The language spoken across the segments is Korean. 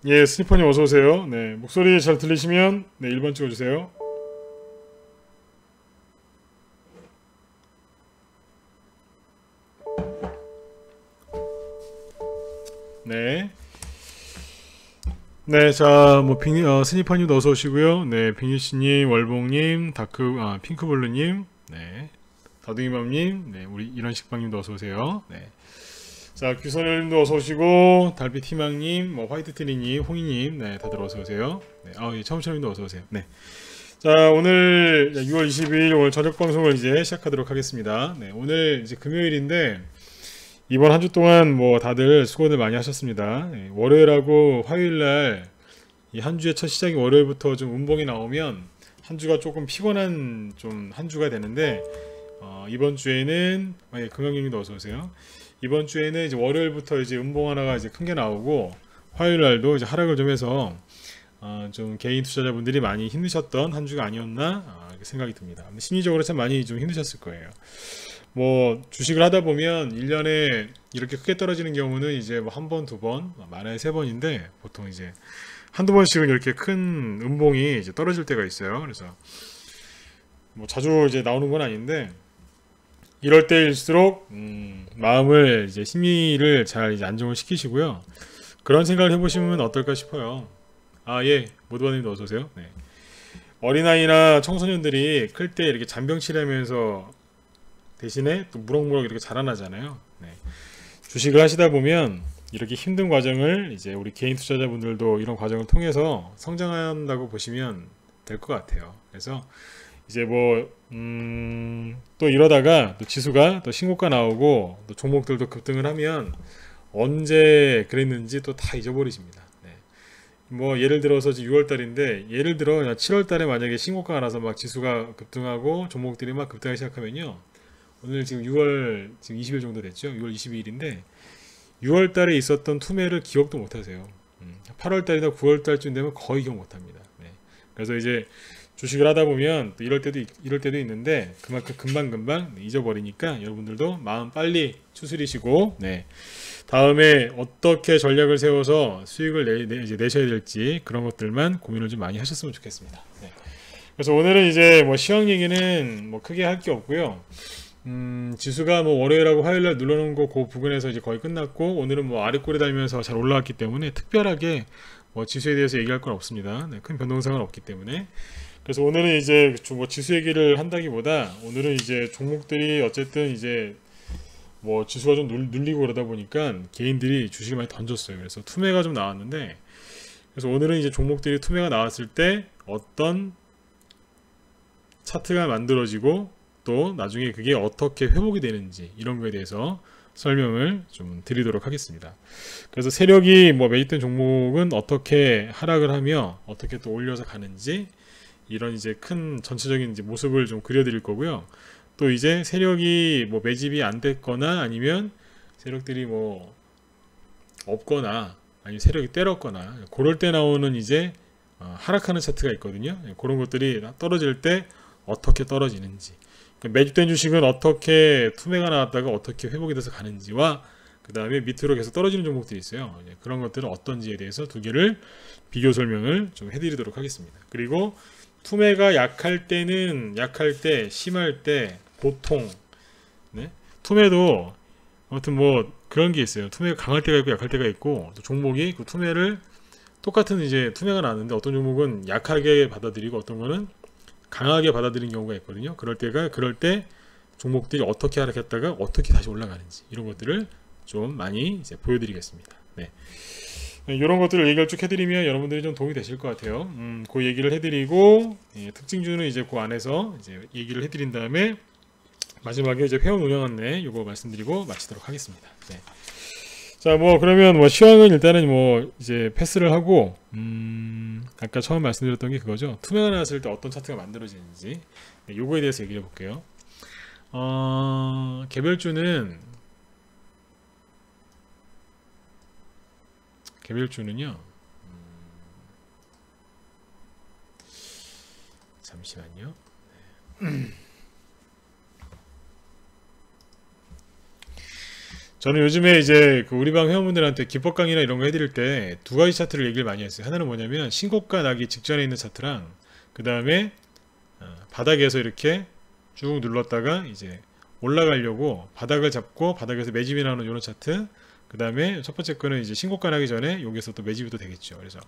예, 스니퍼님 어서오세요. 네, 목소리 잘 들리시면 네, 1번 찍어주세요. 네. 네, 자, 뭐, 스니퍼님도 어서오시고요. 네, 빅니씨님, 월봉님, 핑크블루님, 네, 다둥이맘님, 네, 우리 이런식빵님도 어서오세요. 네. 자, 규선열님도 어서오시고, 달빛희망님, 뭐, 화이트트리님, 홍이님, 네, 다들 어서오세요. 네, 예, 처음처럼님도 어서오세요. 네. 자, 오늘 6월 20일 오늘 저녁 방송을 이제 시작하도록 하겠습니다. 네, 오늘 이제 금요일인데 이번 한 주 동안 뭐 다들 수고들 많이 하셨습니다. 네, 월요일하고 화요일날 이 한 주의 첫 시작이 월요일부터 좀 운봉이 나오면 한 주가 조금 피곤한 좀 한 주가 되는데 이번 주에는 금영님도 어서 오세요. 이번 주에는 이제 월요일부터 이제 운봉 하나가 이제 큰 게 나오고 화요일날도 이제 하락을 좀 해서 좀 개인 투자자분들이 많이 힘드셨던 한 주가 아니었나 이렇게 생각이 듭니다. 심리적으로 참 많이 좀 힘드셨을 거예요. 뭐 주식을 하다 보면 1년에 이렇게 크게 떨어지는 경우는 이제 뭐 한 번, 두 번, 많아야 세 번인데 보통 이제 한두 번씩은 이렇게 큰 음봉이 이제 떨어질 때가 있어요. 그래서 뭐 자주 이제 나오는 건 아닌데 이럴 때일수록 마음을 이제 심리를 잘 이제 안정을 시키시고요. 그런 생각을 해보시면 어떨까 싶어요. 예, 모두바님도 어서 오세요. 네. 어린아이나 청소년들이 클 때 이렇게 잔병치레하면서 대신에 또 무럭무럭 이렇게 자라나잖아요. 네. 주식을 하시다 보면 이렇게 힘든 과정을 이제 우리 개인 투자자분들도 이런 과정을 통해서 성장한다고 보시면 될 것 같아요. 그래서 이제 뭐 또 이러다가 또 지수가 또 신고가 나오고 또 종목들도 급등을 하면 언제 그랬는지 또 다 잊어버리십니다. 네. 뭐 예를 들어서 지금 6월달인데 예를 들어 7월달에 만약에 신고가가 나서 막 지수가 급등하고 종목들이 막 급등하기 시작하면요. 오늘 지금 6월 지금 20일 정도 됐죠. 6월 22일인데 6월달에 있었던 투매를 기억도 못하세요. 8월달이나 9월달쯤 되면 거의 기억 못합니다. 네. 그래서 이제 주식을 하다 보면 또 이럴 때도 있는데 그만큼 금방 잊어버리니까 여러분들도 마음 빨리 추스리시고 네. 다음에 어떻게 전략을 세워서 수익을 이제 내셔야 될지 그런 것들만 고민을 좀 많이 하셨으면 좋겠습니다. 네. 그래서 오늘은 이제 뭐 시황 얘기는 뭐 크게 할 게 없고요. 지수가 뭐 월요일하고 화요일날 눌러놓은 거 그 부근에서 이제 거의 끝났고 오늘은 뭐 아래꼬리 달면서 잘 올라왔기 때문에 특별하게 뭐 지수에 대해서 얘기할 건 없습니다. 네, 큰 변동사항은 없기 때문에 그래서 오늘은 이제 뭐 지수 얘기를 한다기보다 오늘은 이제 종목들이 어쨌든 이제 뭐 지수가 좀 눌리고 그러다 보니까 개인들이 주식을 많이 던졌어요. 그래서 투매가 좀 나왔는데 그래서 오늘은 이제 종목들이 투매가 나왔을 때 어떤 차트가 만들어지고 또 나중에 그게 어떻게 회복이 되는지 이런 거에 대해서 설명을 좀 드리도록 하겠습니다. 그래서 세력이 뭐 매입된 종목은 어떻게 하락을 하며 어떻게 또 올려서 가는지 이런 이제 큰 전체적인 이제 모습을 좀 그려드릴 거고요. 또 이제 세력이 뭐 매집이 안 됐거나 아니면 세력들이 뭐 없거나 아니면 세력이 때렸거나 그럴 때 나오는 이제 하락하는 차트가 있거든요. 그런 것들이 떨어질 때 어떻게 떨어지는지 매집된 주식은 어떻게 투매가 나왔다가 어떻게 회복이 돼서 가는지와 그 다음에 밑으로 계속 떨어지는 종목들이 있어요. 그런 것들은 어떤지에 대해서 두 개를 비교 설명을 좀 해드리도록 하겠습니다. 그리고 투매가 약할 때 심할 때 보통 네? 투매도 아무튼 뭐 그런 게 있어요. 투매가 강할 때가 있고 약할 때가 있고 또 종목이 그 투매를 똑같은 이제 투매가 나왔는데 어떤 종목은 약하게 받아들이고 어떤 거는 강하게 받아들이는 경우가 있거든요. 그럴 때 종목들이 어떻게 하락했다가 어떻게 다시 올라가는지 이런 것들을 좀 많이 이제 보여드리겠습니다. 네. 이런 것들을 얘기를 쭉 해드리면 여러분들이 좀 도움이 되실 것 같아요. 그 얘기를 해드리고 특징주는 이제 그 안에서 이제 얘기를 해드린 다음에 마지막에 이제 회원 운영 안내 요거 말씀드리고 마치도록 하겠습니다. 네. 자, 뭐 그러면 뭐 시황은 일단은 뭐 이제 패스를 하고 아까 처음 말씀드렸던 게 그거죠. 투매가 나왔을 때 어떤 차트가 만들어지는지 네, 요거에 대해서 얘기해 볼게요. 개별주는요. 잠시만요. 저는 요즘에 이제 그 우리 방 회원분들한테 기법 강의나 이런 거 해드릴 때 두 가지 차트를 얘기를 많이 했어요. 하나는 뭐냐면 신고가 나기 직전에 있는 차트랑 그 다음에 바닥에서 이렇게 쭉 눌렀다가 이제 올라가려고 바닥을 잡고 바닥에서 매집이 나오는 이런 차트. 그 다음에 첫 번째 거는 이제 신고가 나기 전에 여기서 또 매집이 또 되겠죠. 그래서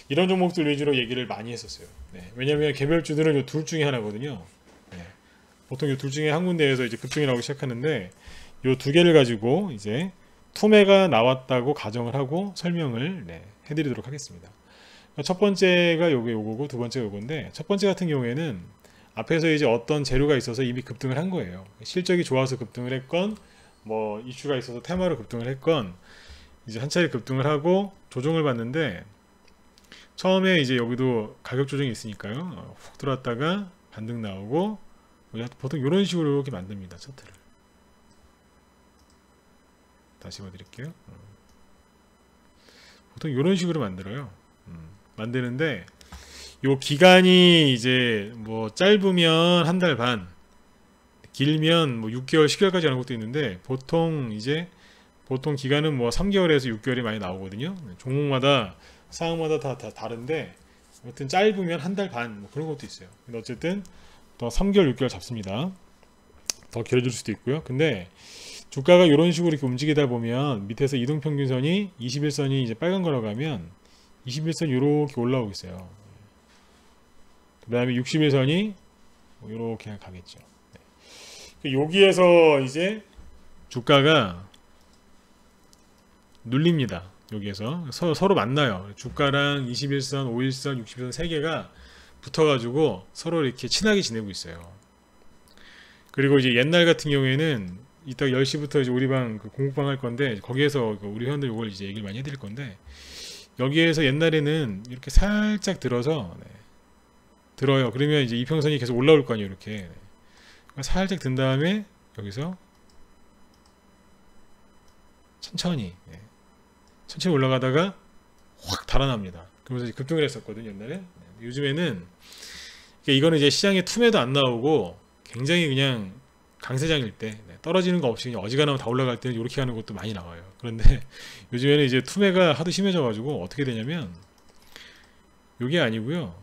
이런 종목들 위주로 얘기를 많이 했었어요. 네. 왜냐하면 개별주들은 이 둘 중에 하나거든요. 네. 보통 이 둘 중에 한 군데에서 이제 급등이 나오기 시작하는데 요 두 개를 가지고 이제 투매가 나왔다고 가정을 하고 설명을 해드리도록 하겠습니다. 첫 번째가 요거고 두 번째가 요건데, 첫 번째 같은 경우에는 앞에서 이제 어떤 재료가 있어서 이미 급등을 한 거예요. 실적이 좋아서 급등을 했건 뭐 이슈가 있어서 테마로 급등을 했건 이제 한 차례 급등을 하고 조정을 받는데, 처음에 이제 여기도 가격 조정이 있으니까요. 훅 들어왔다가 반등 나오고 보통 이런 식으로 이렇게 만듭니다. 차트를 다시 보여드릴게요. 보통 이런 식으로 만들어요. 만드는데 요 기간이 이제 뭐 짧으면 한 달 반, 길면 뭐 6개월, 10개월까지 하는 것도 있는데 보통 기간은 뭐 3개월에서 6개월이 많이 나오거든요. 종목마다 상황마다 다 다른데 아무튼 짧으면 한 달 반 뭐 그런 것도 있어요. 근데 어쨌든 또 3개월, 6개월 잡습니다. 더 길어질 수도 있고요. 근데 주가가 이런 식으로 이렇게 움직이다 보면 밑에서 이동평균선이 21선이 이제 빨간 거라고 하면 21선 이렇게 올라오고 있어요. 그 다음에 61선이 이렇게 가겠죠. 여기에서 이제 주가가 눌립니다. 여기에서 서로 만나요. 주가랑 21선, 51선, 60선 세 개가 붙어가지고 서로 이렇게 친하게 지내고 있어요. 그리고 이제 옛날 같은 경우에는 이따 10시부터 이제 우리 방 공부방 할 건데 거기에서 우리 회원들 이걸 이제 얘기를 많이 해드릴 건데, 여기에서 옛날에는 이렇게 살짝 들어서 들어요. 그러면 이제 이평선이 계속 올라올 거 아니에요. 이렇게 살짝 든 다음에 여기서 천천히 올라가다가 확 달아납니다. 그러면서 이제 급등을 했었거든요, 옛날에. 요즘에는 이거는 이제 시장에 투매도 안 나오고 굉장히 그냥 강세장일 때 떨어지는 거 없이 그냥 어지간하면 다 올라갈 때는 이렇게 하는 것도 많이 나와요. 그런데 요즘에는 이제 투매가 하도 심해져 가지고 어떻게 되냐면 이게 아니고요,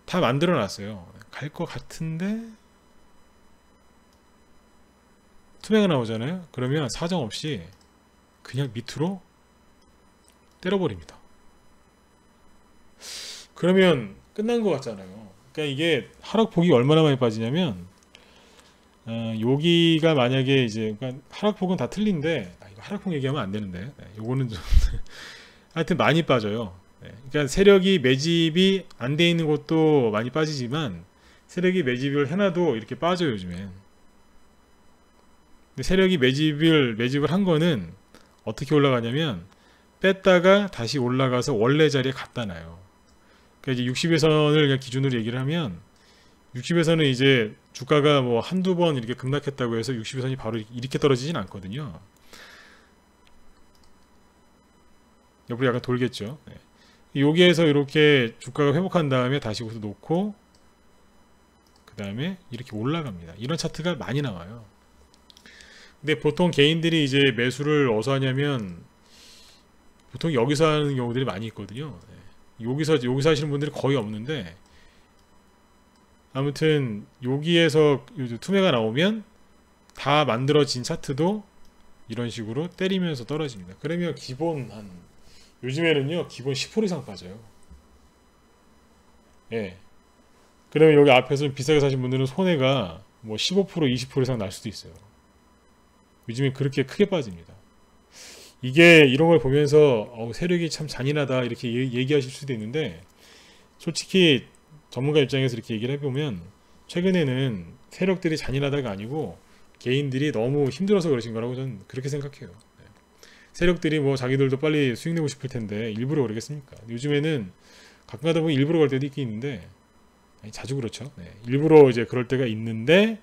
다 만들어 놨어요. 갈 것 같은데 투매가 나오잖아요. 그러면 사정없이 그냥 밑으로 때려버립니다. 그러면 끝난 것 같잖아요. 그러니까 이게 하락폭이 얼마나 많이 빠지냐면 여기가 만약에 이제 그러니까 하락폭은 다 틀린데 이거 하락폭 얘기하면 안 되는데 요거는 좀 하여튼 많이 빠져요. 그러니까 세력이 매집이 안 돼 있는 것도 많이 빠지지만 세력이 매집을 해놔도 이렇게 빠져요, 요즘엔. 근데 세력이 매집을 한 거는 어떻게 올라가냐면 뺐다가 다시 올라가서 원래 자리에 갖다 놔요. 그러니까 이제 60일선을 그냥 기준으로 얘기를 하면 60일선은 이제 주가가 뭐 한두 번 이렇게 급락했다고 해서 60일선이 바로 이렇게 떨어지진 않거든요. 옆으로 약간 돌겠죠. 여기에서 이렇게 주가가 회복한 다음에 다시 여기서 놓고 그 다음에 이렇게 올라갑니다. 이런 차트가 많이 나와요. 근데 보통 개인들이 이제 매수를 어디서 하냐면 보통 여기서 하는 경우들이 많이 있거든요. 여기서 하시는 분들이 거의 없는데, 아무튼 여기에서 투매가 나오면 다 만들어진 차트도 이런 식으로 때리면서 떨어집니다. 그러면 기본 요즘에는요 기본 10% 이상 빠져요. 그러면 여기 앞에서 비싸게 사신 분들은 손해가 뭐 15%, 20% 이상 날 수도 있어요. 요즘에 그렇게 크게 빠집니다. 이게 이런 걸 보면서 세력이 참 잔인하다 이렇게 얘기하실 수도 있는데, 솔직히 전문가 입장에서 이렇게 얘기를 해보면 최근에는 세력들이 잔인하다가 아니고 개인들이 너무 힘들어서 그러신 거라고 저는 그렇게 생각해요. 세력들이 뭐 자기들도 빨리 수익 내고 싶을 텐데 일부러 그러겠습니까? 요즘에는 가끔가다 보면 일부러 그럴 때도 있긴 있는데, 자주 그렇죠. 일부러 이제 그럴 때가 있는데,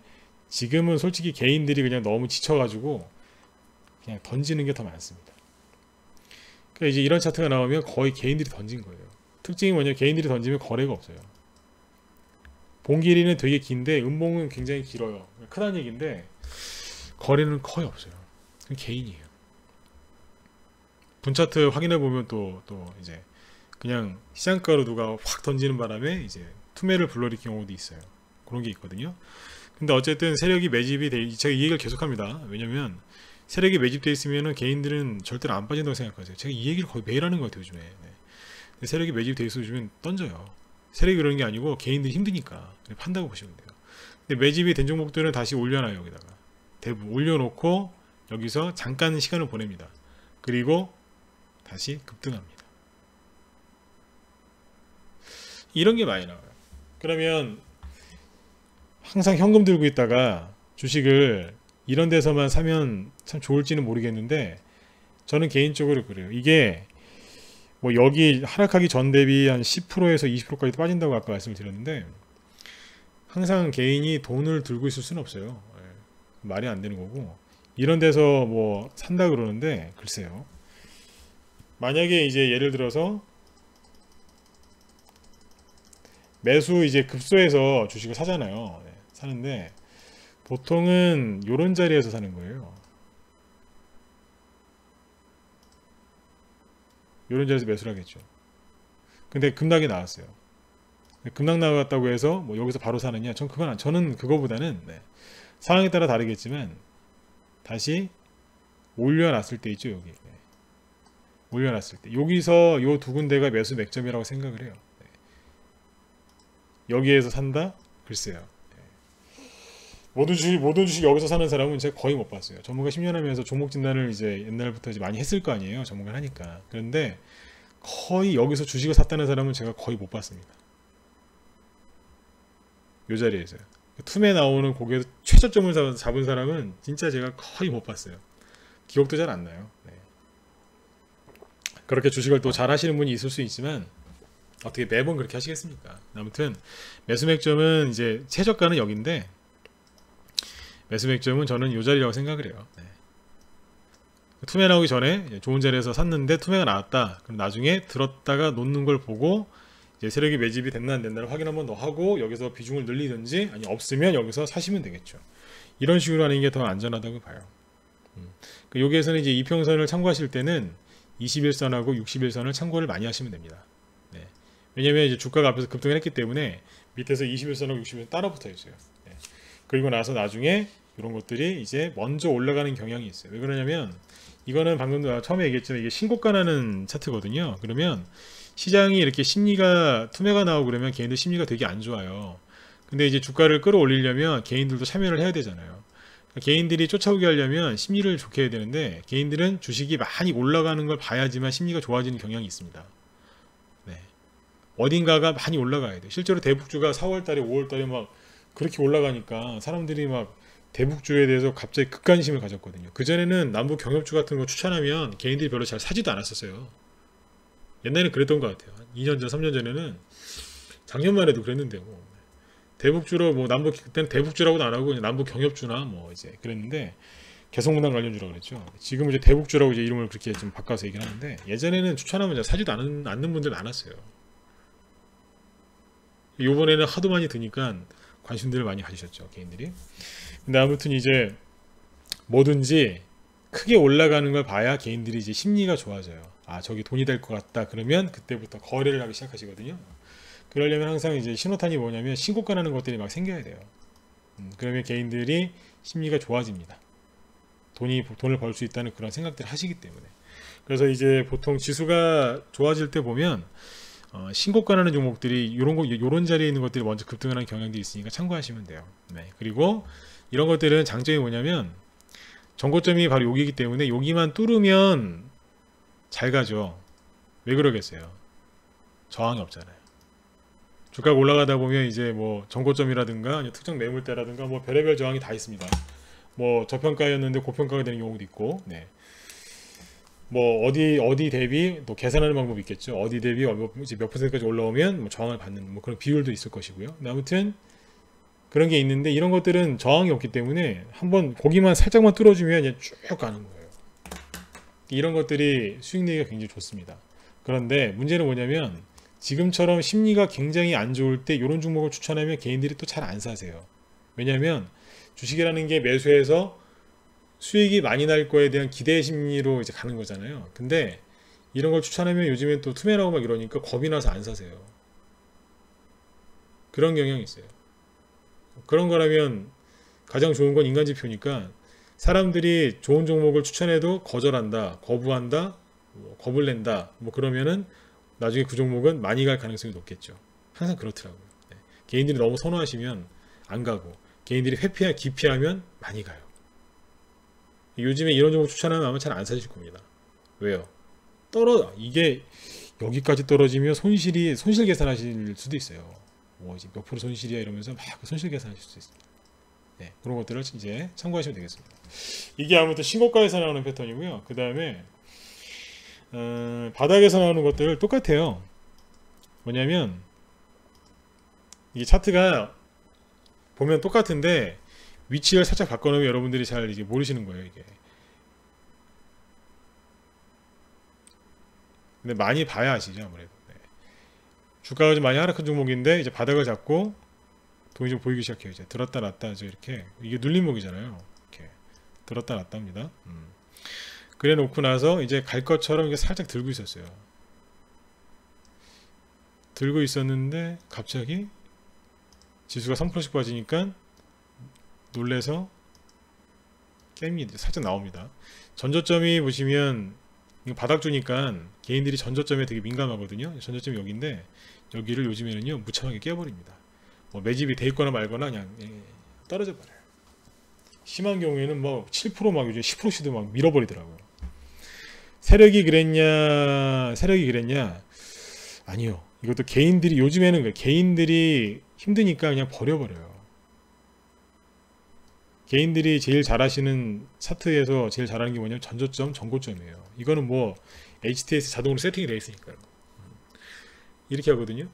지금은 솔직히 개인들이 그냥 너무 지쳐가지고 그냥 던지는 게 더 많습니다. 그러니까 이제 이런 차트가 나오면 거의 개인들이 던진 거예요. 특징이 뭐냐면 개인들이 던지면 거래가 없어요. 봉 길이는 되게 긴데 음봉은 굉장히 길어요. 크다는 얘기인데 거래는 거의 없어요. 그건 개인이에요. 분차트 확인해 보면 또 이제 그냥 시장가로 누가 확 던지는 바람에 이제 투매를 불러일으킨 경우도 있어요. 그런 게 있거든요. 근데 어쨌든 세력이 매집이 제가 이 얘기를 계속합니다. 왜냐면 세력이 매집돼 있으면은 개인들은 절대로 안 빠진다고 생각하세요. 제가 이 얘기를 거의 매일 하는 것 같아요, 요즘에. 네. 세력이 매집돼 있으면 던져요. 세력이 그러는 게 아니고 개인들이 힘드니까 판다고 보시면 돼요. 근데 매집이 된 종목들은 다시 올려놔요. 여기다가 대부분 올려놓고 여기서 잠깐 시간을 보냅니다. 그리고 다시 급등합니다. 이런 게 많이 나와요. 그러면 항상 현금 들고 있다가 주식을 이런 데서만 사면 참 좋을지는 모르겠는데, 저는 개인적으로 그래요. 이게 뭐 여기 하락하기 전 대비 한 10%에서 20%까지 빠진다고 아까 말씀을 드렸는데, 항상 개인이 돈을 들고 있을 수는 없어요. 말이 안 되는 거고, 이런 데서 뭐 산다 그러는데 글쎄요. 만약에 이제 예를 들어서 매수 이제 급소해서 주식을 사잖아요. 사는데 보통은 요런 자리에서 사는 거예요. 요런 자리에서 매수를 하겠죠. 근데 급락이 나왔어요. 급락 나왔다고 해서 뭐 여기서 바로 사느냐? 저는 그거보다는 상황에 따라 다르겠지만 다시 올려놨을 때 있죠, 여기. 올려놨을 때 여기서 요 두 군데가 매수 맥점이라고 생각을 해요. 여기에서 산다? 글쎄요. 모든 주식 여기서 사는 사람은 제가 거의 못 봤어요. 전문가 10년 하면서 종목 진단을 이제 옛날부터 이제 많이 했을 거 아니에요. 전문가를 하니까. 그런데 거의 여기서 주식을 샀다는 사람은 제가 거의 못 봤습니다. 요 자리에서요. 툼에 나오는 고개에서 최저점을 잡은 사람은 진짜 제가 거의 못 봤어요. 기억도 잘 안 나요. 그렇게 주식을 또 잘 하시는 분이 있을 수 있지만 어떻게 매번 그렇게 하시겠습니까? 아무튼 매수 맥점은 이제 최저가는 여기인데, 매수 맥점은 저는 이 자리라고 생각을 해요. 투매 나오기 전에 좋은 자리에서 샀는데 투매가 나왔다. 그럼 나중에 들었다가 놓는 걸 보고 이제 세력이 매집이 됐나 안 됐나를 확인 한번 더 하고 여기서 비중을 늘리든지, 아니 없으면 여기서 사시면 되겠죠. 이런 식으로 하는 게 더 안전하다고 봐요. 여기에서는 이제 이평선을 참고하실 때는 21선하고 61선을 참고를 많이 하시면 됩니다. 왜냐면 이제 주가가 앞에서 급등을 했기 때문에 밑에서 21선하고 61선 따라 붙어 있어요. 그리고 나서 나중에 이런 것들이 이제 먼저 올라가는 경향이 있어요. 왜 그러냐면 이거는 방금 처음에 얘기했지만 이게 신고가 나는 차트거든요. 그러면 시장이 이렇게 심리가 투매가 나오고 그러면 개인들 심리가 되게 안 좋아요. 근데 이제 주가를 끌어올리려면 개인들도 참여를 해야 되잖아요. 그러니까 개인들이 쫓아오게 하려면 심리를 좋게 해야 되는데, 개인들은 주식이 많이 올라가는 걸 봐야지만 심리가 좋아지는 경향이 있습니다. 어딘가가 많이 올라가야 돼. 실제로 대북주가 4월달에 5월달에 막 그렇게 올라가니까 사람들이 막 대북주에 대해서 갑자기 극관심을 가졌거든요. 그전에는 남북 경협주 같은 거 추천하면 개인들이 별로 잘 사지도 않았었어요. 옛날에는 그랬던 것 같아요. 2년 전, 3년 전에는, 작년만 해도 그랬는데 뭐 대북주로 뭐 그때는 대북주라고도 안 하고 그냥 남북 경협주나 뭐 이제 그랬는데, 개성공단 관련주라고 그랬죠. 지금 이제 대북주라고 이제 이름을 그렇게 좀 바꿔서 얘기를 하는데, 예전에는 추천하면 사지도 않는 분들 많았어요. 요번에는 하도 많이 드니까 관심들을 많이 가지셨죠, 개인들이. 근데 아무튼 이제 뭐든지 크게 올라가는 걸 봐야 개인들이 이제 심리가 좋아져요. 아, 저기 돈이 될 것 같다. 그러면 그때부터 거래를 하기 시작하시거든요. 그러려면 항상 이제 신호탄이 뭐냐면 신고가 나는 것들이 막 생겨야 돼요. 그러면 개인들이 심리가 좋아집니다. 돈을 벌 수 있다는 그런 생각들을 하시기 때문에. 그래서 이제 보통 지수가 좋아질 때 보면 신고가 나는 종목들이 요런 자리에 있는 것들이 먼저 급등을 하는 경향도 있으니까 참고하시면 돼요. 그리고 이런 것들은 장점이 뭐냐면 전고점이 바로 여기이기 때문에 여기만 뚫으면 잘 가죠. 왜 그러겠어요? 저항이 없잖아요. 주가가 올라가다 보면 이제 뭐 전고점이라든가 특정 매물대라든가 뭐 별의별 저항이 다 있습니다. 뭐 저평가였는데 고평가가 되는 경우도 있고, 뭐 어디 대비 또 계산하는 방법이 있겠죠. 어디 대비 몇 퍼센트까지 올라오면 뭐 저항을 받는 뭐 그런 비율도 있을 것이고요. 아무튼 그런 게 있는데, 이런 것들은 저항이 없기 때문에 한번 거기만 살짝만 뚫어주면 그냥 쭉 가는 거예요. 이런 것들이 수익 내기가 굉장히 좋습니다. 그런데 문제는 뭐냐면 지금처럼 심리가 굉장히 안 좋을 때 이런 종목을 추천하면 개인들이 또 잘 안 사세요. 왜냐하면 주식이라는 게 매수해서 수익이 많이 날 거에 대한 기대 심리로 이제 가는 거잖아요. 근데 이런 걸 추천하면 요즘엔 또 투매라고 막 이러니까 겁이 나서 안 사세요. 그런 경향이 있어요. 그런 거라면 가장 좋은 건 인간지표니까 사람들이 좋은 종목을 추천해도 거절한다, 거부한다, 뭐 겁을 낸다, 뭐 그러면은 나중에 그 종목은 많이 갈 가능성이 높겠죠. 항상 그렇더라고요. 네. 개인들이 너무 선호하시면 안 가고, 개인들이 기피하면 많이 가요. 요즘에 이런 종목 추천하면 아마 잘 안 사실 겁니다. 왜요? 이게 여기까지 떨어지면 손실 계산하실 수도 있어요. 뭐 이제 몇 프로 손실이야 이러면서 막 손실 계산하실 수도 있습니다. 네, 그런 것들을 이제 참고하시면 되겠습니다. 이게 아무튼 신고가에서 나오는 패턴이고요. 그 다음에 바닥에서 나오는 것들 똑같아요. 뭐냐면 이게 차트가 보면 똑같은데 위치를 살짝 바꿔놓으면 여러분들이 잘 이제 모르시는 거예요. 이게. 근데 많이 봐야 아시죠, 아무래도. 네. 주가가 좀 많이 하락한 종목인데 이제 바닥을 잡고 돈이 좀 보이기 시작해요. 이제 들었다 놨다 하죠. 이렇게 이게 눌림목이잖아요. 이렇게 들었다 놨다 합니다. 그래 놓고 나서 이제 갈 것처럼 이게 살짝 들고 있었어요. 들고 있었는데 갑자기 지수가 3%씩 빠지니까 놀래서 깹니다. 살짝 나옵니다. 전저점이 보시면 이거 바닥주니까 개인들이 전저점에 되게 민감하거든요. 전저점이 여기인데 여기를 요즘에는요 무참하게 깨버립니다. 뭐 매집이 돼 있거나 말거나 그냥 떨어져 버려요. 심한 경우에는 뭐 7% 막 요즘 10%씩도 막 밀어버리더라고요. 세력이 그랬냐? 아니요. 이것도 개인들이 요즘에는 개인들이 힘드니까 그냥 버려버려요. 개인들이 제일 잘하시는 차트에서 제일 잘하는 게 뭐냐면 전저점, 전고점이에요. 이거는 뭐 HTS 자동으로 세팅이 되어 있으니까요. 이렇게 하거든요.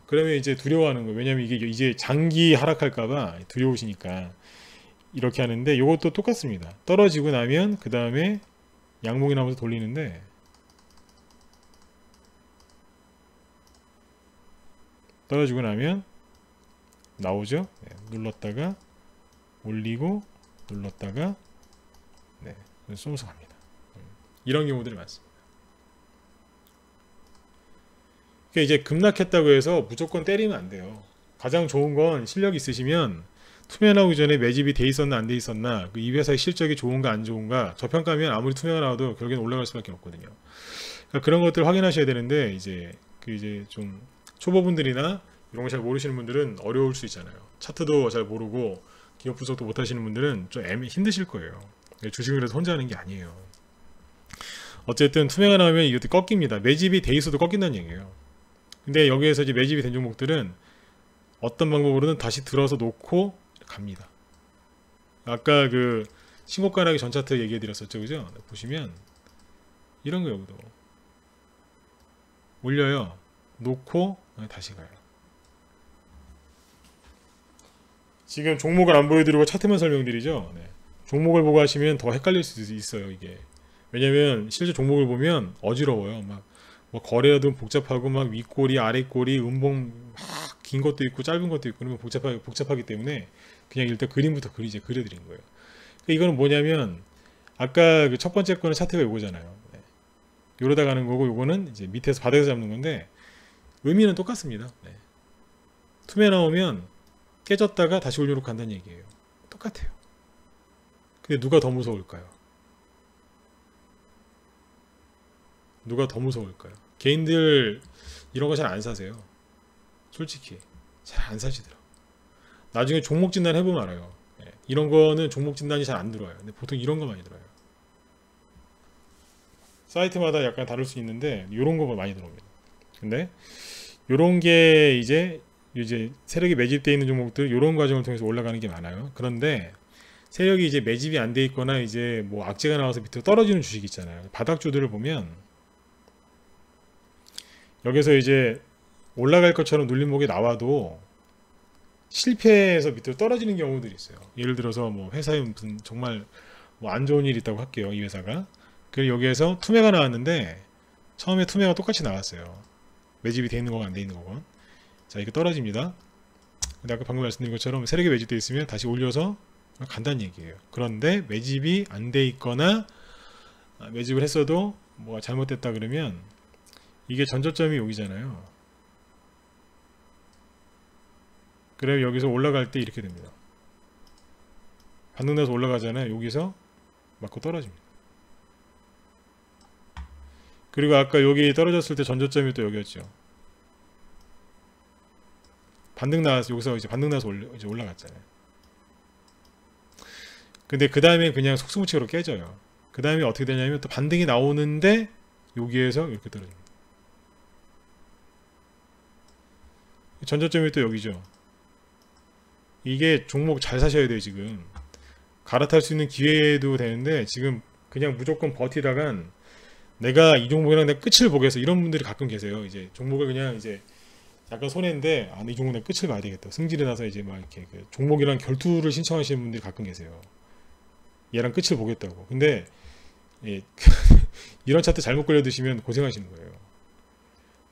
그러면 이제 두려워하는 거예요. 왜냐면 이게 이제 장기 하락할까봐 두려우시니까 이렇게 하는데 이것도 똑같습니다. 떨어지고 나면 그 다음에 양봉이 나면서 돌리는데 떨어지고 나면 나오죠. 네, 눌렀다가 올리고 눌렀다가 네, 쏘면서 갑니다. 이런 경우들이 많습니다. 그러니까 이제 급락했다고 해서 무조건 때리면 안 돼요. 가장 좋은 건 실력이 있으시면 투매 나오기 전에 매집이 돼 있었나 안 돼 있었나, 이 회사의 실적이 좋은가 안 좋은가, 저평가면 아무리 투매가 나와도 결국엔 올라갈 수밖에 없거든요. 그러니까 그런 것들을 확인하셔야 되는데 이제 좀 초보분들이나 이런 거 잘 모르시는 분들은 어려울 수 있잖아요. 차트도 잘 모르고 기업 분석도 못 하시는 분들은 좀 힘드실 거예요. 주식을 해서 혼자 하는 게 아니에요. 어쨌든 투매가 나오면 이것도 꺾입니다. 매집이 돼 있어도 꺾인다는 얘기예요. 근데 여기에서 이제 매집이 된 종목들은 어떤 방법으로든 다시 들어서 놓고 갑니다. 아까 그 신고가 나기 전 차트 얘기해 드렸었죠, 그죠? 보시면 이런 거 여기도 올려요. 놓고 다시 가요. 지금 종목을 안 보여드리고 차트만 설명드리죠. 네. 종목을 보고 하시면 더 헷갈릴 수도 있어요. 이게 왜냐면 실제 종목을 보면 어지러워요. 막 뭐 거래도 복잡하고 막 윗꼬리 아랫꼬리 음봉 막 긴 것도 있고 짧은 것도 있고 그러면 복잡하기 때문에 그냥 일단 그림부터 그려드린 거예요. 그러니까 이거는 뭐냐면 아까 그 첫 번째 거는 차트가 요거잖아요. 네. 요러다 가는 거고 요거는 이제 밑에서 바닥에서 잡는 건데 의미는 똑같습니다. 네. 투매 나오면 깨졌다가 다시 올려놓고 간다는 얘기예요. 똑같아요. 근데 누가 더 무서울까요? 누가 더 무서울까요? 개인들 이런 거 잘 안 사세요. 솔직히 잘 안 사시더라고요. 나중에 종목 진단 해보면 알아요. 네. 이런 거는 종목 진단이 잘 안 들어와요. 근데 보통 이런 거 많이 들어요. 사이트마다 약간 다를 수 있는데 이런 거 많이 들어옵니다. 근데 이런 게 이제 세력이 매집되어 있는 종목들 이런 과정을 통해서 올라가는 게 많아요. 그런데 세력이 이제 매집이 안 돼 있거나 이제 뭐 악재가 나와서 밑으로 떨어지는 주식 있잖아요. 바닥주들을 보면 여기서 이제 올라갈 것처럼 눌림목이 나와도 실패해서 밑으로 떨어지는 경우들이 있어요. 예를 들어서 뭐 회사에 무슨 정말 뭐 안 좋은 일이 있다고 할게요. 이 회사가. 그리고 여기에서 투매가 나왔는데 처음에 투매가 똑같이 나왔어요. 매집이 돼 있는 거가 안 돼 있는 거건. 자, 이거 떨어집니다. 근데 아까 방금 말씀드린 것처럼 세력이 매집되어 있으면 다시 올려서 간다는 얘기예요. 그런데 매집이 안 돼 있거나 매집을 했어도 뭐가 잘못됐다 그러면 이게 전저점이 여기잖아요. 그래요. 여기서 올라갈 때 이렇게 됩니다. 반등나서 올라가잖아요. 여기서 맞고 떨어집니다. 그리고 아까 여기 떨어졌을 때 전저점이 또 여기였죠. 반등 나와서 여기서 이제 반등 나서 이제 올라갔잖아요. 근데 그 다음에 그냥 속수무책으로 깨져요. 그 다음에 어떻게 되냐면 또 반등이 나오는데 여기에서 이렇게 떨어집니다. 전저점이 또 여기죠. 이게 종목 잘 사셔야 돼요. 지금 갈아탈 수 있는 기회도 되는데 지금 그냥 무조건 버티다간 내가 이 종목이랑 내가 끝을 보겠어 이런 분들이 가끔 계세요. 이제 종목을 그냥 이제 약간 손해인데 이 종목 내가 끝을 봐야 되겠다. 승질이 나서 이제 막 이렇게 그 종목이랑 결투를 신청하시는 분들이 가끔 계세요. 얘랑 끝을 보겠다고. 근데 예, 이런 차트 잘못 걸려 드시면 고생하시는 거예요.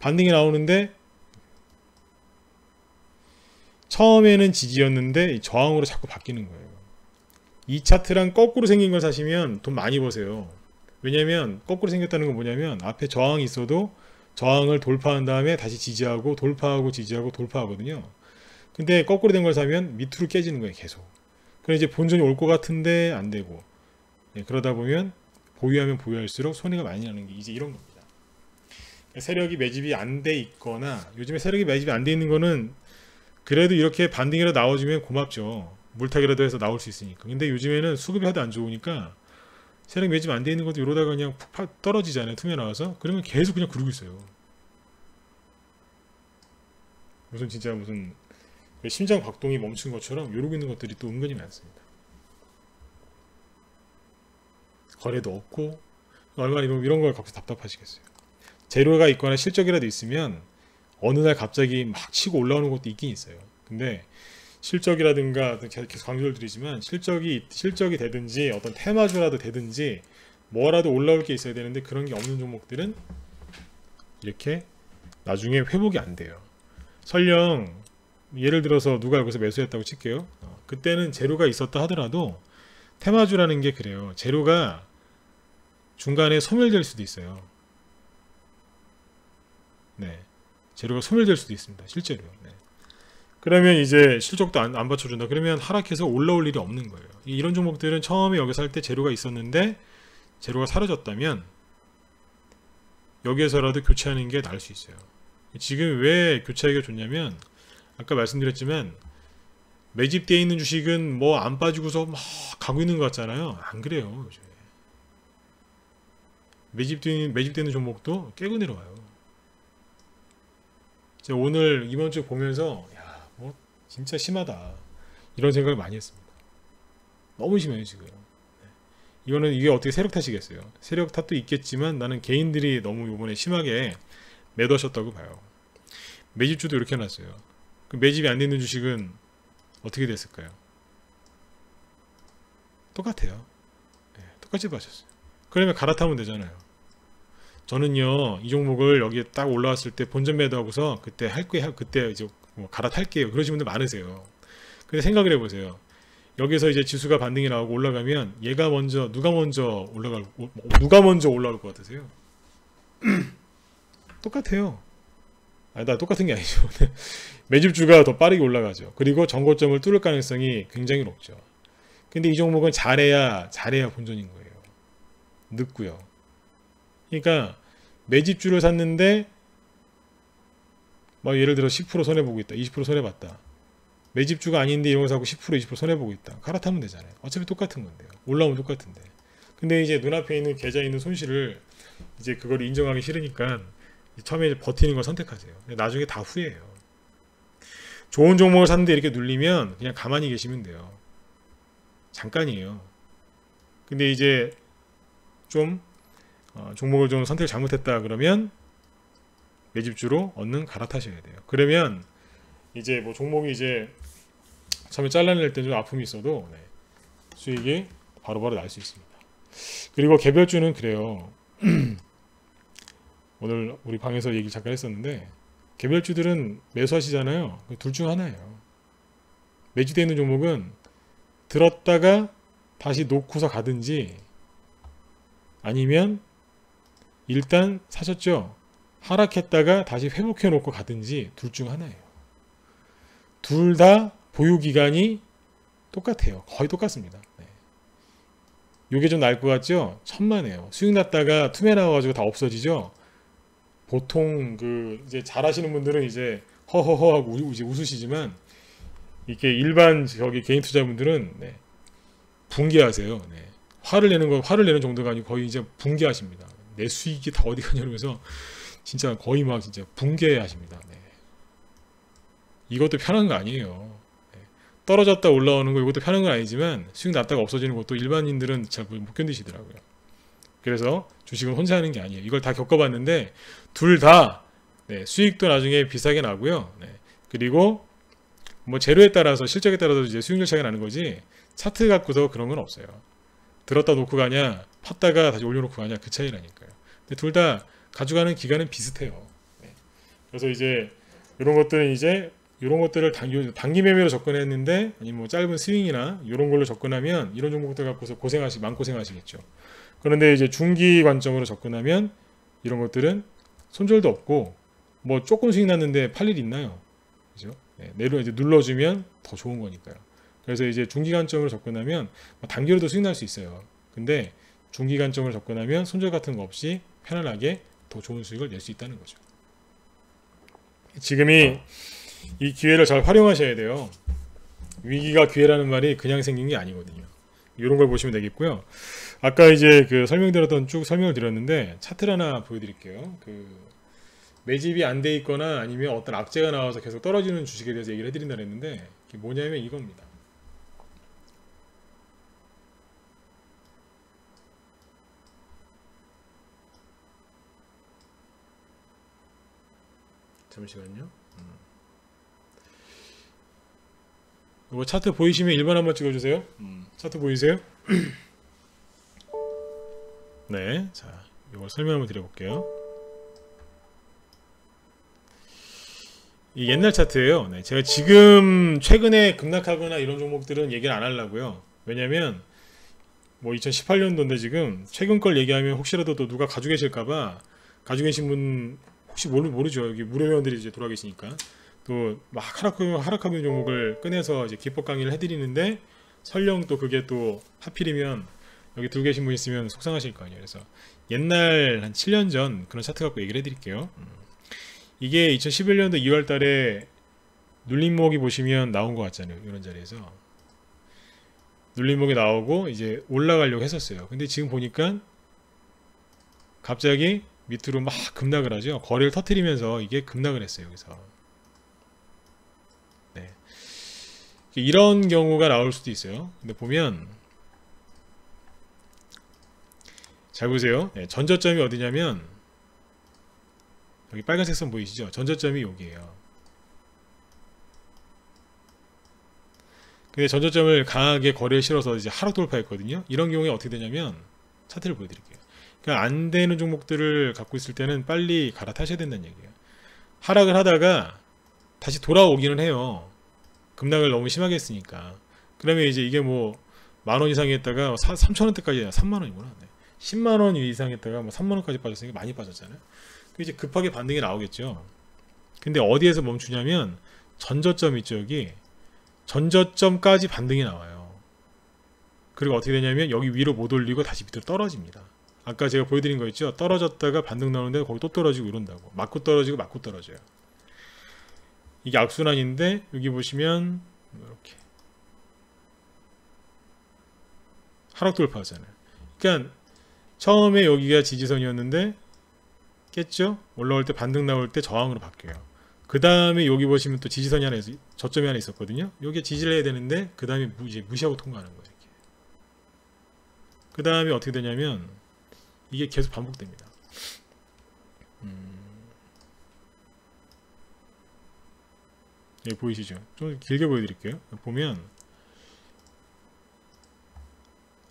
반등이 나오는데 처음에는 지지였는데 저항으로 자꾸 바뀌는 거예요. 이 차트랑 거꾸로 생긴 걸 사시면 돈 많이 버세요. 왜냐면 거꾸로 생겼다는 건 뭐냐면 앞에 저항이 있어도 저항을 돌파한 다음에 다시 지지하고 돌파하고 지지하고 돌파하거든요. 근데 거꾸로 된 걸 사면 밑으로 깨지는 거예요. 계속. 그럼 이제 본전이 올 것 같은데 안 되고 그러다 보면 보유하면 보유할수록 손해가 많이 나는 게 이제 이런 겁니다. 세력이 매집이 안 돼 있거나 요즘에 세력이 매집이 안 돼 있는 거는 그래도 이렇게 반등이라도 나와주면 고맙죠. 물타기라도 해서 나올 수 있으니까. 근데 요즘에는 수급이 하도 안 좋으니까 세력 매집 안 돼 있는 것도 이러다가 그냥 푹 떨어지잖아요. 틈에 나와서. 그러면 계속 그냥 그러고 있어요. 무슨 진짜 무슨 심장 박동이 멈춘 것처럼 이러고 있는 것들이 또 은근히 많습니다. 거래도 없고 얼마나 이런 걸 갖고 답답하시겠어요. 재료가 있거나 실적이라도 있으면 어느 날 갑자기 막 치고 올라오는 것도 있긴 있어요. 근데 실적이라든가 계속 강조를 드리지만 실적이 되든지 어떤 테마주라도 되든지 뭐라도 올라올 게 있어야 되는데 그런 게 없는 종목들은 이렇게 나중에 회복이 안 돼요. 설령 예를 들어서 누가 여기서 매수했다고 칠게요. 그때는 재료가 있었다 하더라도 테마주라는 게 그래요. 재료가 중간에 소멸될 수도 있어요. 네, 재료가 소멸될 수도 있습니다. 실제로요. 네. 그러면 이제 실적도 안 받쳐준다. 그러면 하락해서 올라올 일이 없는 거예요. 이런 종목들은 처음에 여기서 할 때 재료가 있었는데 재료가 사라졌다면 여기에서라도 교체하는 게 나을 수 있어요. 지금 왜 교체하기가 좋냐면 아까 말씀드렸지만 매집되어 있는 주식은 뭐 안 빠지고서 막 가고 있는 것 같잖아요. 안 그래요. 요즘에. 매집되는 종목도 깨고 내려와요. 제가 오늘 이번 주 보면서 뭐 진짜 심하다 이런 생각을 많이 했습니다. 너무 심해요 지금. 이게 어떻게 세력 탓이겠어요. 세력 탓도 있겠지만 나는 개인들이 너무 이번에 심하게 매도하셨다고 봐요. 매집주도 이렇게 해놨어요. 그 매집이 안 되는 주식은 어떻게 됐을까요? 똑같아요. 똑같이 빠졌어요. 그러면 갈아타면 되잖아요. 저는요 이 종목을 여기에 딱 올라왔을 때 본전 매도하고서 그때 그때 이제 뭐 갈아탈게요 그러신 분들 많으세요. 근데 생각을 해보세요. 여기서 이제 지수가 반등이 나오고 올라가면 누가 먼저 올라올 것 같으세요? 똑같아요. 똑같은 게 아니죠. 매집주가 더 빠르게 올라가죠. 그리고 정고점을 뚫을 가능성이 굉장히 높죠. 근데 이 종목은 잘해야 본전인 거예요. 늦고요. 그러니까 매집주를 샀는데 막 예를 들어 10% 손해보고 있다. 20% 손해봤다. 매집주가 아닌데 이런 거 사고 10% 20% 손해보고 있다. 갈아타면 되잖아요. 어차피 똑같은 건데요. 올라오면 똑같은데. 근데 이제 눈앞에 있는 계좌에 있는 손실을 이제 그걸 인정하기 싫으니까 처음에 버티는 걸 선택하세요. 나중에 다 후회해요. 좋은 종목을 샀는데 이렇게 눌리면 그냥 가만히 계시면 돼요. 잠깐이에요. 근데 이제 좀 종목을 좀 선택을 잘못했다 그러면 매집주로 얼른 갈아타셔야 돼요. 그러면 이제 뭐 종목이 이제 처음에 잘라낼 때 좀 아픔이 있어도 수익이 바로바로 날 수 있습니다. 그리고 개별주는 그래요. 오늘 우리 방에서 얘기 잠깐 했었는데 개별주들은 매수하시잖아요. 둘 중 하나예요. 매집되어 있는 종목은 들었다가 다시 놓고서 가든지 아니면 일단 사셨죠? 하락했다가 다시 회복해 놓고 가든지 둘 중 하나예요. 둘 다 보유 기간이 똑같아요. 거의 똑같습니다. 네. 요게 좀 나을 것 같죠? 천만에요. 수익 났다가 투매 나와가지고 다 없어지죠? 보통 이제 잘하시는 분들은 이제 허허허 하고 이제 웃으시지만 이게 일반 개인 투자분들은 네, 붕괴하세요. 네. 화를 내는 정도가 아니고 거의 이제 붕괴하십니다. 내 수익이 다 어디 가냐 이러면서 진짜 거의 막 진짜 붕괴하십니다. 네. 이것도 편한 거 아니에요. 네. 떨어졌다 올라오는 거 이것도 편한 건 아니지만 수익 났다가 없어지는 것도 일반인들은 잘 못 견디시더라고요. 그래서 주식은 혼자 하는 게 아니에요. 이걸 다 겪어봤는데 둘 다 네, 수익도 나중에 비싸게 나고요. 네. 그리고 뭐 재료에 따라서 실적에 따라서 이제 수익률 차이가 나는 거지 차트 갖고서 그런 건 없어요. 들었다 놓고 가냐 팠다가 다시 올려놓고 가냐 그 차이라니까요. 근데 둘 다 가져가는 기간은 비슷해요. 네. 그래서 이제 이런 것들은 이제 이런 것들을 단기 매매로 접근했는데 아니면 뭐 짧은 스윙이나 이런 걸로 접근하면 이런 종목들 갖고서 마음고생하시겠죠. 그런데 이제 중기 관점으로 접근하면 이런 것들은 손절도 없고 뭐 조금 수익 났는데 팔 일 있나요? 그죠? 네, 내려 이제 눌러주면 더 좋은 거니까요. 그래서 이제 중기 관점으로 접근하면 단기로도 수익 날 수 있어요. 근데 중기 관점으로 접근하면 손절 같은 거 없이 편안하게 더 좋은 수익을 낼 수 있다는 거죠. 지금이 이 기회를 잘 활용하셔야 돼요. 위기가 기회라는 말이 그냥 생긴 게 아니거든요. 이런 걸 보시면 되겠고요. 아까 이제 설명드렸던 쭉 설명을 드렸는데 차트를 하나 보여드릴게요. 매집이 안 돼 있거나 아니면 어떤 악재가 나와서 계속 떨어지는 주식에 대해서 얘기를 해드린다 했는데 그게 뭐냐면 이겁니다. 잠시만요. 이거 차트 보이시면 1번 한번 찍어주세요. 차트 보이세요? 네, 자 이걸 설명 한번 드려볼게요. 이 옛날 차트예요. 네, 제가 지금 최근에 급락하거나 이런 종목들은 얘기를 안 하려고요. 왜냐면 뭐 2018년도인데 지금 최근 걸 얘기하면 혹시라도 또 누가 가지고 계실까봐 가지고 계신 분 혹시 모르죠. 여기 무료회원들이 이제 돌아 계시니까 또 막 하락하는 종목을 꺼내서 이제 기법 강의를 해드리는데 설령 또 그게 또 하필이면 여기 들고 계신 분 있으면 속상하실 거 아니에요. 그래서 옛날 한 7년 전 그런 차트 갖고 얘기를 해드릴게요. 이게 2011년도 2월 달에 눌림목이 보시면 나온 것 같잖아요. 이런 자리에서 눌림목이 나오고 이제 올라가려고 했었어요. 근데 지금 보니까 갑자기 밑으로 막 급락을 하죠. 거래를 터뜨리면서 이게 급락을 했어요. 여기서 네. 이런 경우가 나올 수도 있어요. 근데 보면 잘 보세요. 네, 전저점이 어디냐면 여기 빨간색 선 보이시죠? 전저점이 여기에요. 근데 전저점을 강하게 거래를 실어서 이제 하락 돌파했거든요. 이런 경우에 어떻게 되냐면 차트를 보여드릴게요. 그러니까 안 되는 종목들을 갖고 있을 때는 빨리 갈아타셔야 된다는 얘기예요. 하락을 하다가 다시 돌아오기는 해요. 급락을 너무 심하게 했으니까. 그러면 이제 이게 뭐 만원 이상 했다가 3천원대까지 3만원이구나. 네. 10만원 이상 했다가 뭐 3만원까지 빠졌으니까 많이 빠졌잖아요. 이제 급하게 반등이 나오겠죠. 근데 어디에서 멈추냐면 전저점 있죠. 여기 전저점까지 반등이 나와요. 그리고 어떻게 되냐면 여기 위로 못 올리고 다시 밑으로 떨어집니다. 아까 제가 보여드린 거 있죠. 떨어졌다가 반등 나오는데 거기 또 떨어지고 이런다고. 맞고 떨어지고 맞고 떨어져요. 이게 악순환인데 여기 보시면 이렇게 하락 돌파하잖아요. 그러니까 처음에 여기가 지지선이었는데 깼죠? 올라올 때 반등 나올 때 저항으로 바뀌어요. 그 다음에 여기 보시면 또 지지선이 하나 저점이 하나 있었거든요. 여기에 지지를 해야 되는데 그 다음에 무시하고 통과하는 거예요. 이렇게. 그 다음에 어떻게 되냐면 이게 계속 반복됩니다. 여기 보이시죠? 좀 길게 보여드릴게요. 보면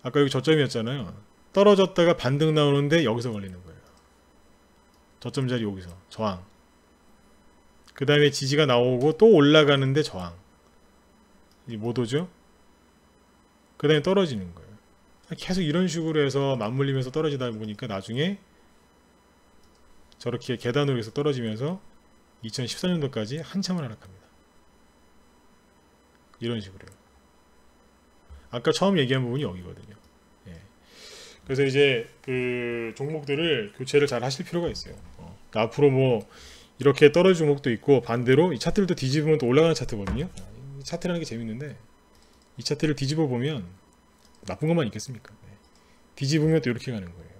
아까 여기 저점이었잖아요. 떨어졌다가 반등 나오는데 여기서 걸리는 거예요. 저점 자리 여기서 저항. 그 다음에 지지가 나오고 또 올라가는데 저항. 이제 못 오죠? 그 다음에 떨어지는 거예요. 계속 이런 식으로 해서 맞물리면서 떨어지다 보니까 나중에 저렇게 계단으로 해서 떨어지면서 2014년도까지 한참을 하락합니다. 이런 식으로요. 아까 처음 얘기한 부분이 여기거든요. 예. 그래서 이제 그 종목들을 교체를 잘 하실 필요가 있어요. 그러니까 앞으로 뭐 이렇게 떨어질 종목도 있고, 반대로 이 차트를 또 뒤집으면 또 올라가는 차트거든요. 이 차트라는 게 재밌는데, 이 차트를 뒤집어 보면 나쁜 것만 있겠습니까? 네. 뒤집으면 또 이렇게 가는 거예요.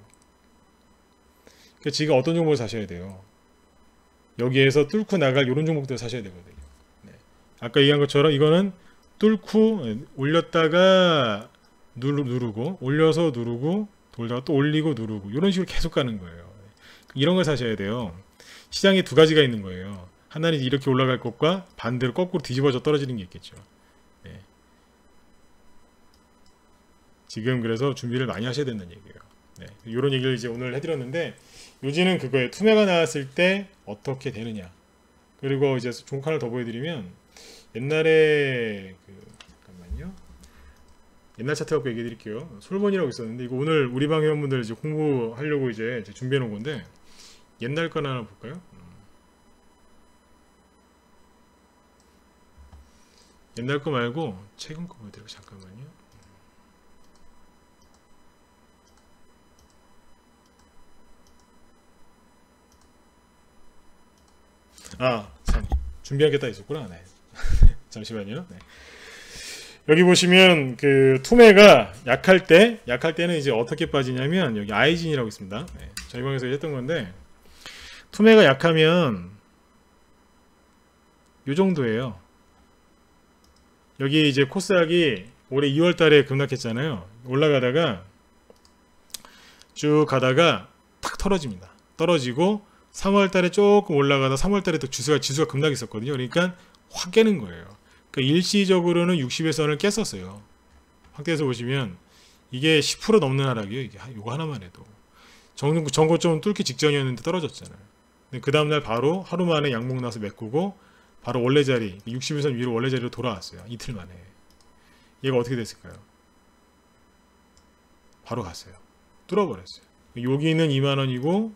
그러니까 지금 어떤 종목을 사셔야 돼요? 여기에서 뚫고 나갈 이런 종목들을 사셔야 되거든요. 네. 아까 얘기한 것처럼 이거는 뚫고 올렸다가 누르고, 올려서 누르고, 돌다가 또 올리고 누르고, 이런 식으로 계속 가는 거예요. 이런 걸 사셔야 돼요. 시장에 두 가지가 있는 거예요. 하나는 이렇게 올라갈 것과 반대로 거꾸로 뒤집어져 떨어지는 게 있겠죠. 네. 지금 그래서 준비를 많이 하셔야 된다는 얘기예요. 네. 이런 얘기를 이제 오늘 해드렸는데, 요지는 그거예요. 투매가 나왔을 때 어떻게 되느냐. 그리고 이제 종칸을 더 보여드리면, 옛날에 잠깐만요. 옛날 차트 갖고 얘기해 드릴게요. 솔본이라고 있었는데, 이거 오늘 우리 방 회원분들 이제 공부하려고 이제 준비해 놓은 건데, 옛날 거나 하나 볼까요? 옛날 거 말고 최근 거 보여드리고, 잠깐만요. 참 준비한 게 딱 있었구나. 네. 잠시만요. 네. 여기 보시면 그 투매가 약할 때는 이제 어떻게 빠지냐면, 여기 아이진이라고 있습니다. 네. 저희 방에서 했던 건데, 투매가 약하면 요 정도예요. 여기 이제 코스닥이 올해 2월 달에 급락했잖아요. 올라가다가 쭉 가다가 탁 떨어집니다. 떨어지고 3월 달에 조금 올라가다 3월 달에 또 지수가 급락했었거든요. 그러니까 확 깨는 거예요. 그러니까 일시적으로는 60의 선을 깼었어요. 확대해서 보시면 이게 10% 넘는 하락이에요. 이게 요거 하나만 해도. 전고점 뚫기 직전이었는데 떨어졌잖아요. 그 다음날 바로 하루 만에 양봉 나서 메꾸고 바로 원래 자리 60일선 위로 원래 자리로 돌아왔어요. 이틀 만에. 얘가 어떻게 됐을까요? 바로 갔어요. 뚫어버렸어요. 여기는 2만원이고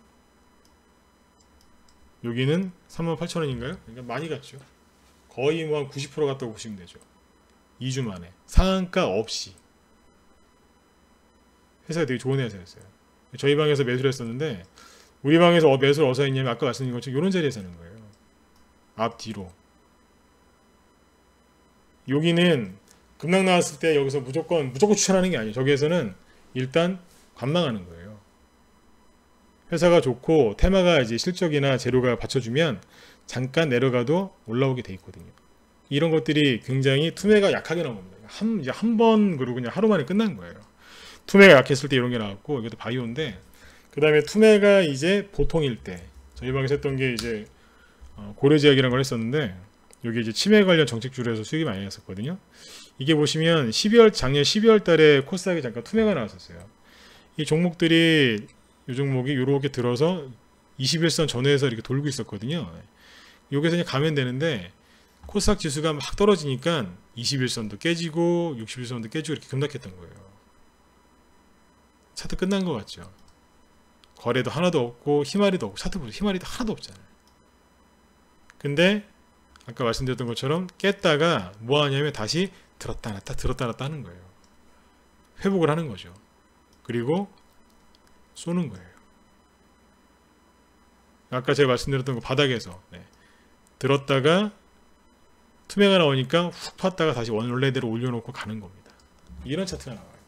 여기는 38,000원인가요? 그러니까 많이 갔죠. 거의 뭐 한 90% 갔다고 보시면 되죠. 2주 만에 상한가 없이. 회사가 되게 좋은 회사였어요. 저희 방에서 매수를 했었는데, 우리 방에서 매수를 어디서 했냐면 아까 말씀드린 것처럼 이런 자리에서 하는 거예요. 앞뒤로. 여기는 급락 나왔을 때 여기서 무조건 추천하는 게 아니에요. 저기에서는 일단 관망하는 거예요. 회사가 좋고 테마가 이제 실적이나 재료가 받쳐주면 잠깐 내려가도 올라오게 돼 있거든요. 이런 것들이 굉장히 투매가 약하게 나온 겁니다. 한 번 그러고 그냥 하루 만에 끝난 거예요. 투매가 약했을 때 이런 게 나왔고, 이것도 바이오인데, 그 다음에 투매가 이제 보통일 때, 저희 방에서 했던 게 이제 고려제약이라는 걸 했었는데, 여기 이제 치매 관련 정책주로해서 수익이 많이 났었거든요. 이게 보시면 작년 12월 달에 코스닥에 잠깐 투매가 나왔었어요. 이 종목들이, 이 종목이 이렇게 들어서 21선 전후에서 이렇게 돌고 있었거든요. 여기서 그냥 가면 되는데, 코스닥 지수가 막 떨어지니까 21선도 깨지고 61선도 깨지고 이렇게 급락했던 거예요. 차트 끝난 것 같죠. 거래도 하나도 없고 희마리도 없고, 차트 보세요. 희마리도 하나도 없잖아요. 근데 아까 말씀드렸던 것처럼 깼다가 뭐 하냐면 다시 들었다 놨다 하는 거예요. 회복을 하는 거죠. 그리고 쏘는 거예요. 아까 제가 말씀드렸던 거 바닥에서 들었다가 투매가 나오니까 훅 팠다가 다시 원래대로 올려놓고 가는 겁니다. 이런 차트가 나와요.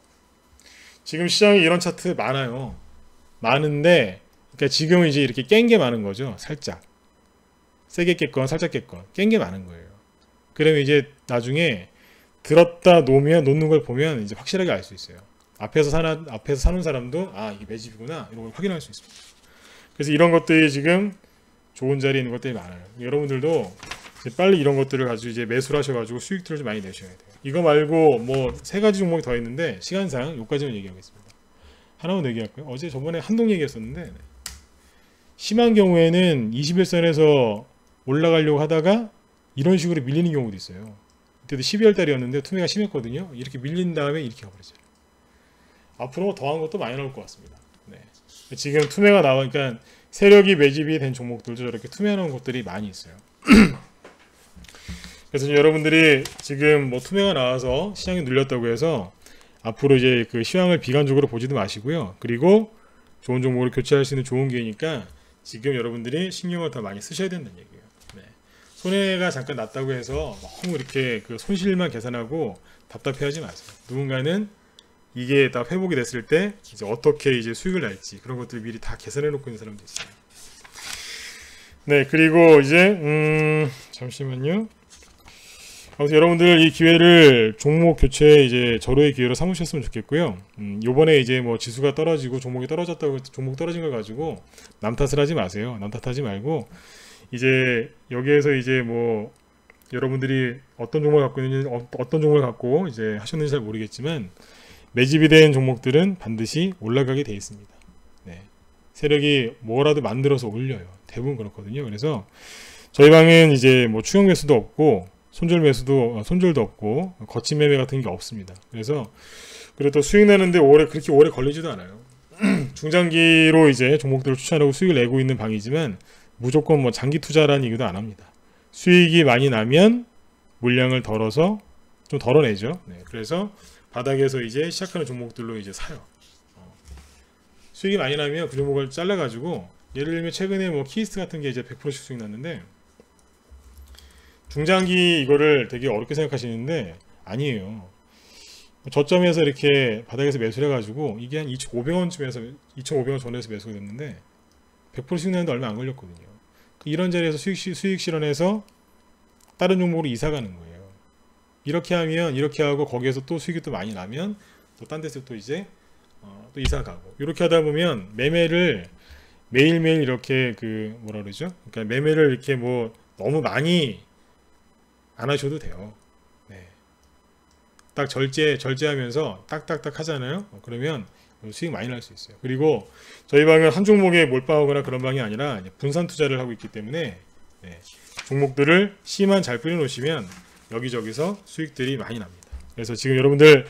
지금 시장에 이런 차트 많아요. 많은데, 그러니까 지금은 이제 이렇게 깬 게 많은 거죠. 살짝 세게 깼건 살짝 깼건 깬 게 많은 거예요. 그러면 이제 나중에 들었다 놓는 걸 보면 이제 확실하게 알 수 있어요. 앞에서 사는 사람도 이게 매집이구나, 이런 걸 확인할 수 있습니다. 그래서 이런 것들이 지금 좋은 자리에 있는 것들이 많아요. 여러분들도 이제 빨리 이런 것들을 가지고 이제 매수를 하셔가지고 수익들을 좀 많이 내셔야 돼요. 이거 말고 뭐 3가지 종목이 더 있는데, 시간상 여기까지만 얘기하겠습니다. 하나만 얘기할까요? 어제 저번에 한동 얘기했었는데, 심한 경우에는 21선에서 올라가려고 하다가 이런 식으로 밀리는 경우도 있어요. 그때도 12월 달이었는데 투매가 심했거든요. 이렇게 밀린 다음에 이렇게 가버리죠. 앞으로 더한 것도 많이 나올 것 같습니다. 지금 투매가 나오니까 세력이 매집이 된 종목들도 저렇게 투명한 곳들이 많이 있어요. 그래서 여러분들이 지금 뭐 투명화 나와서 시장이 눌렸다고 해서 앞으로 이제 그 시황을 비관적으로 보지도 마시고요. 그리고 좋은 종목으로 교체할 수 있는 좋은 기회니까 지금 여러분들이 신경을 더 많이 쓰셔야 된다는 얘기예요. 네. 손해가 잠깐 났다고 해서 너무 이렇게 그 손실만 계산하고 답답해하지 마세요. 누군가는 이게 다 회복이 됐을 때 이제 어떻게 이제 수익을 낼지 그런 것들 미리 다 계산해 놓고 있는 사람도 있어요. 네, 그리고 이제 잠시만요. 아무튼 여러분들 이 기회를 종목 교체 이제 절호의 기회로 삼으셨으면 좋겠고요. 요번에 이제 뭐 지수가 떨어지고 종목이 떨어졌다고 해서 종목 떨어진 걸 가지고 남 탓을 하지 마세요. 남 탓하지 말고 이제 여기에서 이제 뭐 여러분들이 어떤 종목을 갖고 있는지 어떤 종목을 갖고 이제 하셨는지 잘 모르겠지만 매집이 된 종목들은 반드시 올라가게 돼 있습니다. 네. 세력이 뭐라도 만들어서 올려요. 대부분 그렇거든요. 그래서 저희 방은 이제 뭐 추격 매수도 없고 손절도 없고 거친 매매 같은 게 없습니다. 그래서 그래도 수익 내는데 그렇게 오래 걸리지도 않아요. 중장기로 이제 종목들을 추천하고 수익을 내고 있는 방이지만 무조건 뭐 장기 투자라는 얘기도 안 합니다. 수익이 많이 나면 물량을 덜어서 좀 덜어내죠. 네, 그래서 바닥에서 이제 시작하는 종목들로 이제 사요. 수익이 많이 나면 그 종목을 잘라가지고 예를 들면 최근에 뭐 키스트 같은 게 이제 100%씩 수익 났는데 중장기 이거를 되게 어렵게 생각하시는데 아니에요. 저점에서 이렇게 바닥에서 매수를 해가지고 이게 한 2,500원쯤에서 2,500원 전에서 매수가 됐는데 100% 수익 나는데 얼마 안 걸렸거든요. 이런 자리에서 수익 실현해서 다른 종목으로 이사 가는 거예요. 이렇게 하면 이렇게 하고 거기에서 또 수익이 또 많이 나면 또 딴 데서 또 이제 또 이사 가고 이렇게 하다 보면 매매를 매일매일 이렇게 그 뭐라 그러죠? 그러니까 매매를 이렇게 뭐 너무 많이 안 하셔도 돼요. 네. 딱 절제하면서 딱딱딱 하잖아요. 그러면 수익 많이 날 수 있어요. 그리고 저희 방은 한 종목에 몰빵하거나 그런 방이 아니라 분산 투자를 하고 있기 때문에 네. 종목들을 씨만 잘 뿌려놓으시면 여기저기서 수익들이 많이 납니다. 그래서 지금 여러분들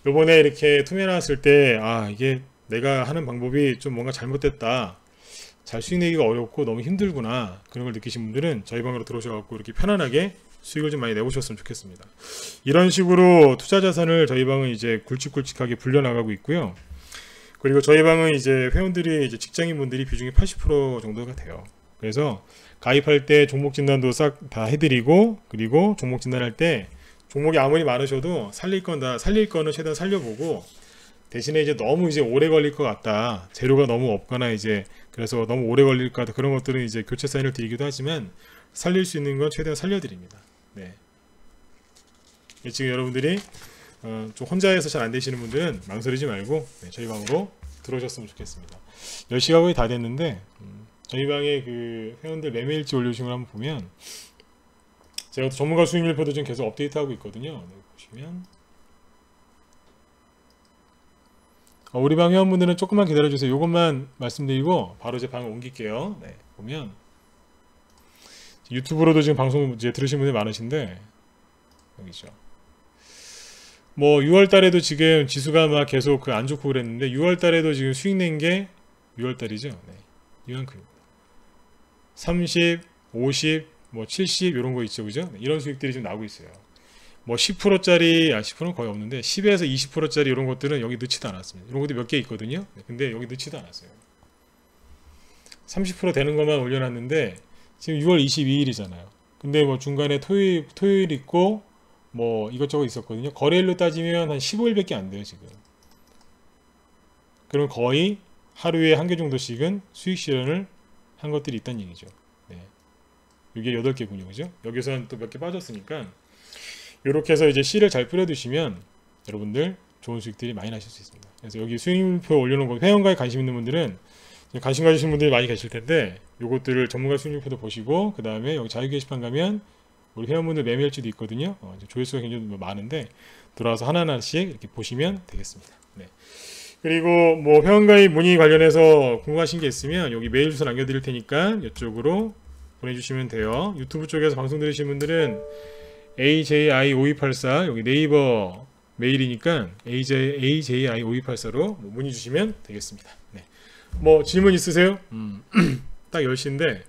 요번에 이렇게 투매 나왔을 때 이게 내가 하는 방법이 좀 뭔가 잘못됐다, 잘 수익 내기가 어렵고 너무 힘들구나 그런 걸 느끼신 분들은 저희 방으로 들어오셔서 이렇게 편안하게 수익을 좀 많이 내보셨으면 좋겠습니다. 이런 식으로 투자 자산을 저희 방은 이제 굵직굵직하게 불려나가고 있고요. 그리고 저희 방은 이제 회원들이 이제 직장인분들이 비중이 80% 정도가 돼요. 그래서 가입할 때 종목 진단도 싹 다 해드리고, 그리고 종목 진단할 때 종목이 아무리 많으셔도 살릴 거는 최대한 살려보고, 대신에 이제 너무 이제 오래 걸릴 것 같다, 재료가 너무 없거나 이제 그래서 너무 오래 걸릴 것 같다, 그런 것들은 이제 교체 사인을 드리기도 하지만 살릴 수 있는 건 최대한 살려드립니다. 네. 지금 여러분들이 좀 혼자해서 잘 안 되시는 분들은 망설이지 말고 저희 방으로 들어오셨으면 좋겠습니다. 10시가 거의 다 됐는데 저희 방에 그 회원들 매매일지 올려주신 걸 한번 보면 제가 전문가 수익률표도 지금 계속 업데이트하고 있거든요. 네, 보시면 우리 방 회원분들은 조금만 기다려주세요. 이것만 말씀드리고 바로 제 방을 옮길게요. 네, 보면 유튜브로도 지금 방송 이제 들으신 분들이 많으신데 여기죠. 뭐 6월 달에도 지금 지수가 막 계속 그 안 좋고 그랬는데 6월 달에도 지금 수익 낸 게 6월 달이죠. 네. 이만큼입니다. 30, 50, 뭐 70 이런 거 있죠. 그죠? 네. 이런 수익들이 좀 나오고 있어요. 뭐 10%짜리 10%는 거의 없는데 10에서 20%짜리 이런 것들은 여기 넣지도 않았습니다. 이런 것도 몇 개 있거든요. 네. 근데 여기 넣지도 않았어요. 30% 되는 것만 올려놨는데 지금 6월 22일이잖아요. 근데 뭐 중간에 토요일 있고 뭐 이것저것 있었거든요. 거래일로 따지면 한 15일밖에 안 돼요 지금. 그럼 거의 하루에 한 개 정도씩은 수익 실현을 한 것들이 있다는 얘기죠. 네. 이게 8개군요. 그죠? 여기서는 또 몇 개 빠졌으니까 이렇게 해서 이제 씨를 잘 뿌려두시면 여러분들 좋은 수익들이 많이 나실 수 있습니다. 그래서 여기 수익률표 올려놓은 거, 회원가에 관심 있는 분들은 관심 가지신 분들이 많이 계실 텐데 요것들을 전문가 수익률표도 보시고, 그 다음에 여기 자유 게시판 가면 우리 회원분들 매매일지도 있거든요. 조회수가 굉장히 많은데 들어와서 하나하나씩 이렇게 보시면 되겠습니다. 네. 그리고 뭐 회원가입 문의 관련해서 궁금하신 게 있으면 여기 메일 주소 남겨드릴 테니까 이쪽으로 보내주시면 돼요. 유튜브 쪽에서 방송 들으신 분들은 AJI5284 여기 네이버 메일이니까 AJI5284로 문의 주시면 되겠습니다. 네. 뭐 질문 있으세요? 딱 10시인데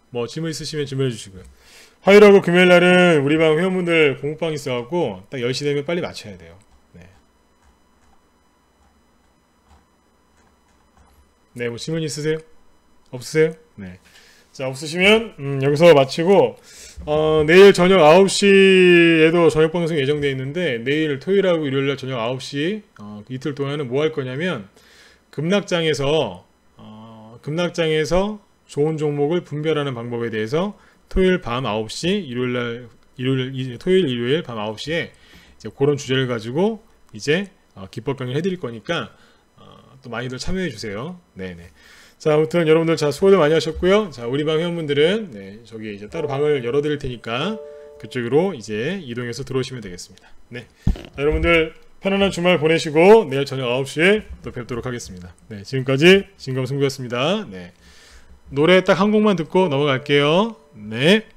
뭐 질문 있으시면 질문해 주시고요. 화요일하고 금요일날은 우리 방 회원분들 공부방 있어갖고 딱 10시 되면 빨리 마쳐야 돼요. 네. 네, 뭐 질문 있으세요? 없으세요? 네. 자, 없으시면 여기서 마치고 내일 저녁 9시에도 저녁 방송 예정되어 있는데 내일 토요일하고 일요일날 저녁 9시 이틀 동안은 뭐 할 거냐면 급락장에서 좋은 종목을 분별하는 방법에 대해서 토요일 밤 9시, 토요일, 일요일 밤 9시에 이제 그런 주제를 가지고 이제 기법 강의를 해드릴 거니까 또 많이들 참여해 주세요. 네네. 자, 아무튼 여러분들 자 수고들 많이 하셨고요. 자, 우리 방 회원분들은 네, 저기 이제 따로 방을 열어 드릴 테니까 그쪽으로 이제 이동해서 들어오시면 되겠습니다. 네. 자, 여러분들 편안한 주말 보내시고 내일 저녁 9시에 또 뵙도록 하겠습니다. 네, 지금까지 진검승부였습니다. 네. 노래 딱 한 곡만 듣고 넘어갈게요. 네.